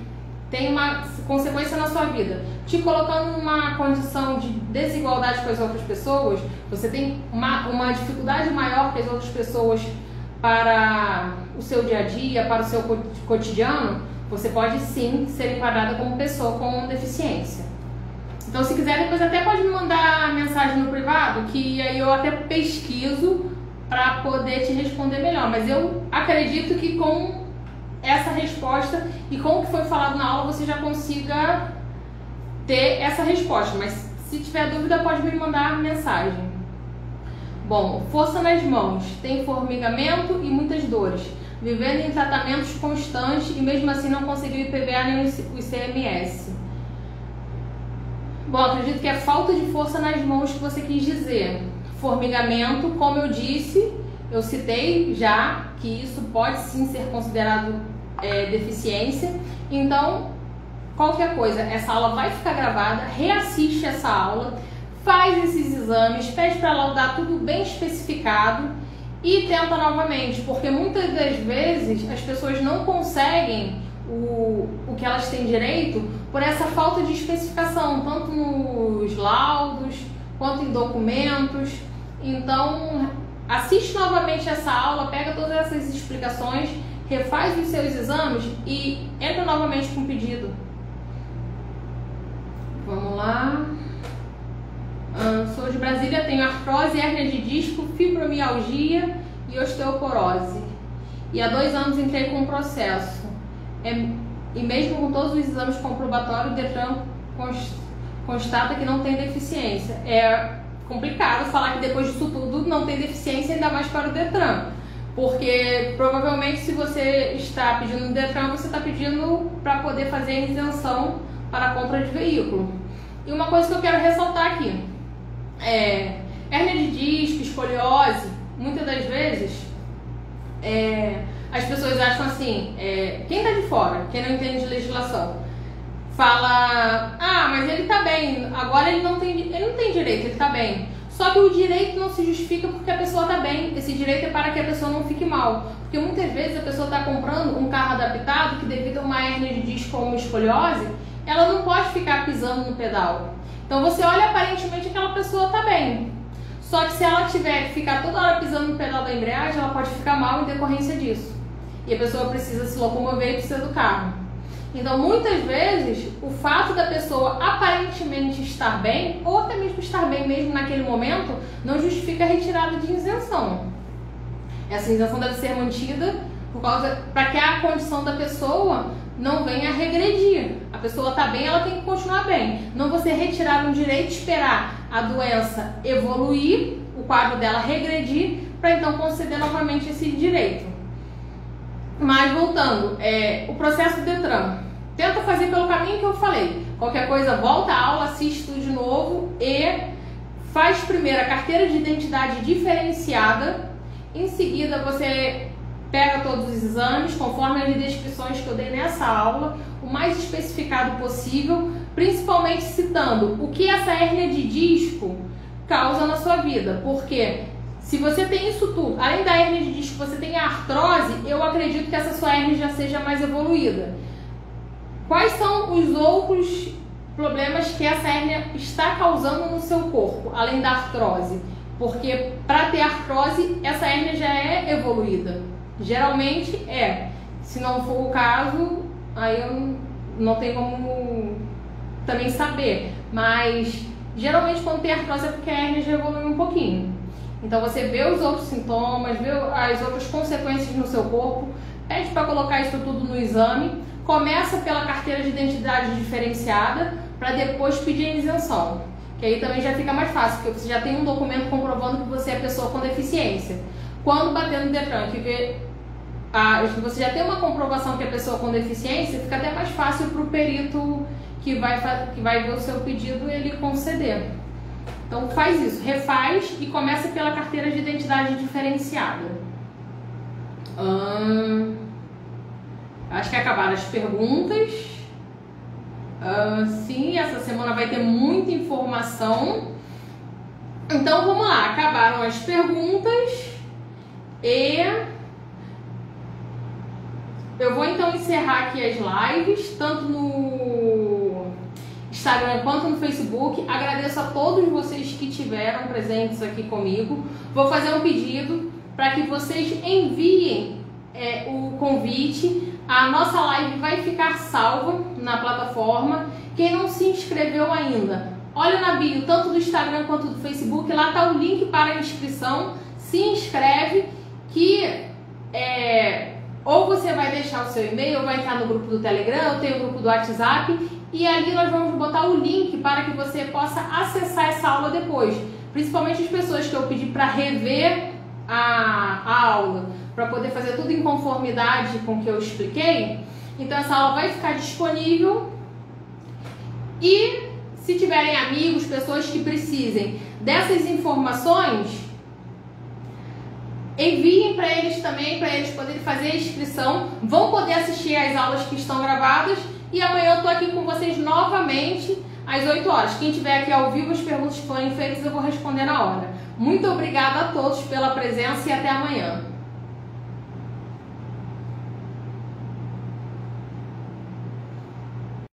tem uma consequência na sua vida, te colocando numa condição de desigualdade com as outras pessoas, você tem uma dificuldade maior que as outras pessoas para o seu dia a dia, para o seu cotidiano, você pode sim ser enquadrada como pessoa com deficiência. Então, se quiser, depois até pode me mandar mensagem no privado, que aí eu até pesquiso para poder te responder melhor. Mas eu acredito que com essa resposta e com o que foi falado na aula você já consiga ter essa resposta, mas se tiver dúvida pode me mandar mensagem. Bom, força nas mãos, tem formigamento e muitas dores, vivendo em tratamentos constantes e mesmo assim não conseguiu IPVA nem o ICMS. Bom, acredito que é falta de força nas mãos que você quis dizer. Formigamento, como eu disse, eu citei já que isso pode sim ser considerado deficiência. Então, qualquer coisa, essa aula vai ficar gravada, reassiste essa aula, faz esses exames, pede para laudar tudo bem especificado e tenta novamente, porque muitas das vezes as pessoas não conseguem o que elas têm direito por essa falta de especificação, tanto nos laudos quanto em documentos. Então, assiste novamente essa aula, pega todas essas explicações, refaz os seus exames e entra novamente com o pedido. Vamos lá. Sou de Brasília, tenho artrose, hérnia de disco, fibromialgia e osteoporose. E há 2 anos entrei com um processo. E mesmo com todos os exames comprobatórios, o Detran constata que não tem deficiência. É complicado falar que depois disso tudo não tem deficiência, ainda mais para o Detran. Porque provavelmente se você está pedindo no Detran, você está pedindo para poder fazer a isenção para a compra de veículo. E uma coisa que eu quero ressaltar aqui é hérnia de disco, escoliose. Muitas das vezes as pessoas acham assim, quem está de fora, quem não entende de legislação, fala, mas ele tá bem, agora ele não tem direito, ele tá bem. Só que o direito não se justifica porque a pessoa tá bem. Esse direito é para que a pessoa não fique mal. Porque muitas vezes a pessoa está comprando um carro adaptado que devido a uma hérnia de disco ou uma escoliose, ela não pode ficar pisando no pedal. Então você olha, aparentemente aquela pessoa tá bem. Só que se ela tiver que ficar toda hora pisando no pedal da embreagem, ela pode ficar mal em decorrência disso. E a pessoa precisa se locomover e precisa do carro. Então, muitas vezes, o fato da pessoa aparentemente estar bem, ou até mesmo estar bem mesmo naquele momento, não justifica a retirada de isenção. Essa isenção deve ser mantida para que a condição da pessoa não venha a regredir. A pessoa está bem, ela tem que continuar bem. Não você retirar um direito, esperar a doença evoluir, o quadro dela regredir, para então conceder novamente esse direito. Mas voltando, o processo do Detran, tenta fazer pelo caminho que eu falei. Qualquer coisa, volta à aula, assiste tudo de novo e faz primeiro a carteira de identidade diferenciada. Em seguida você pega todos os exames, conforme as descrições que eu dei nessa aula, o mais especificado possível, principalmente citando o que essa hérnia de disco causa na sua vida. Porque se você tem isso tudo, além da hérnia de disco, você tem a artrose, eu acredito que essa sua hérnia já seja mais evoluída. Quais são os outros problemas que essa hérnia está causando no seu corpo, além da artrose? Porque para ter artrose, essa hérnia já é evoluída. Geralmente é. Se não for o caso, aí eu não tenho como também saber. Mas geralmente quando tem artrose é porque a hérnia já evoluiu um pouquinho. Então você vê os outros sintomas, vê as outras consequências no seu corpo, pede para colocar isso tudo no exame, começa pela carteira de identidade diferenciada para depois pedir a isenção. Que aí também já fica mais fácil, porque você já tem um documento comprovando que você é pessoa com deficiência. Quando bater no Detran, você já tem uma comprovação que é pessoa com deficiência, fica até mais fácil para o perito que vai ver o seu pedido ele conceder. Então faz isso, refaz e começa pela carteira de identidade diferenciada. Acho que acabaram as perguntas. Sim, essa semana vai ter muita informação. Então vamos lá, acabaram as perguntas e eu vou então encerrar aqui as lives, tanto no Instagram quanto no Facebook. Agradeço a todos vocês que estiveram presentes aqui comigo. Vou fazer um pedido para que vocês enviem o convite. A nossa live vai ficar salva na plataforma. Quem não se inscreveu ainda, olha na bio, tanto do Instagram quanto do Facebook, lá está o link para a inscrição. Se inscreve que ou você vai deixar o seu e-mail, ou vai entrar no grupo do Telegram, eu tenho o grupo do WhatsApp, e ali nós vamos botar o link para que você possa acessar essa aula depois. Principalmente as pessoas que eu pedi para rever a aula, para poder fazer tudo em conformidade com o que eu expliquei. Então essa aula vai ficar disponível. E se tiverem amigos, pessoas que precisem dessas informações, enviem para eles também, para eles poderem fazer a inscrição. Vão poder assistir às aulas que estão gravadas. E amanhã eu estou aqui com vocês novamente às 8 horas. Quem estiver aqui ao vivo, as perguntas que forem feitas eu vou responder na hora. Muito obrigada a todos pela presença e até amanhã.